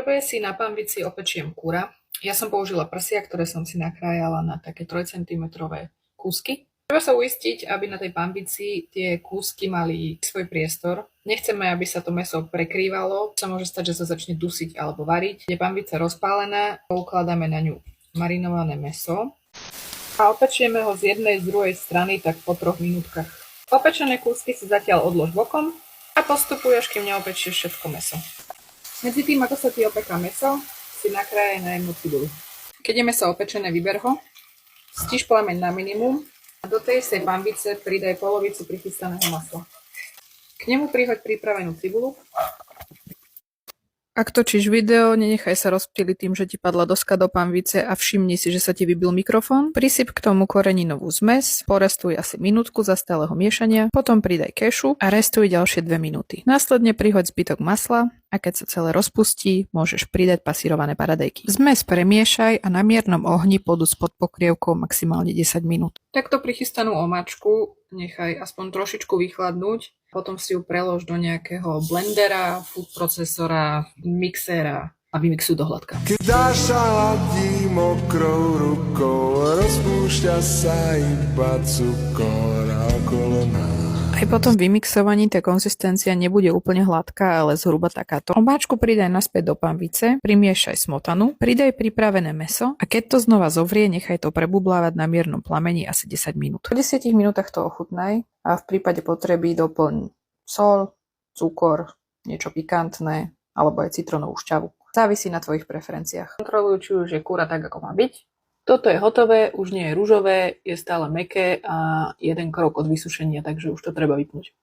prvé si na pánvici opečiem kura. Ja som použila prsia, ktoré som si nakrájala na také 3 cm kúsky. Treba sa uistiť, aby na tej pánvici tie kúsky mali svoj priestor. Nechceme, aby sa to mäso prekrývalo. Sa môže stať, že sa začne dusiť alebo variť. Je pánvica rozpálená, ukladáme na ňu marinované mäso a opečieme ho z jednej z druhej strany tak po 3 minútkach. Opečené kúsky si zatiaľ odlož bokom a postupuješ, kým neopečieš všetko mäso. Medzi tým, ako sa ti opeká mäso, si nakrájaj na jednu cibulu. Keď je mäso opečené, vyber ho, stíš plameň na minimum a do tej istej pánvice pridaj polovicu prichystaného masla. K nemu prihoď pripravenú cibulu. Ak točíš video, nenechaj sa rozptýliť tým, že ti padla doska do pánvice a všimni si, že sa ti vybil mikrofón. Prisyp k tomu koreninovú zmes, porestuj asi minútku za stáleho miešania, potom pridaj kešu a restuj ďalšie 2 minúty. Následne prihoď zbytok masla a keď sa celé rozpustí, môžeš pridať pasírované paradejky. Zmes premiešaj a na miernom ohni podúc pod pokrievkou maximálne 10 minút. Takto prichystanú omáčku nechaj aspoň trošičku vychladnúť. Potom si ju prelož do nejakého blendera, food procesora, mixéra a vymixuj do hladka. Keď dáš sa hladí mokrou rukou, rozpúšťa sa iba cukor a okolo nás. Aj po tom vymixovaní tá konzistencia nebude úplne hladká, ale zhruba takáto. Omáčku pridaj naspäť do pánvice, primiešaj smotanu, pridaj pripravené mäso a keď to znova zovrie, nechaj to prebublávať na miernom plameni asi 10 minút. Po 10 minútach to ochutnaj a v prípade potreby doplň soľ, cukor, niečo pikantné alebo aj citrónovú šťavu. Závisí na tvojich preferenciách. Kontroluj, či už je kúra tak, ako má byť. Toto je hotové, už nie je ružové, je stále mäkké a 1 krok od vysušenia, takže už to treba vypnúť.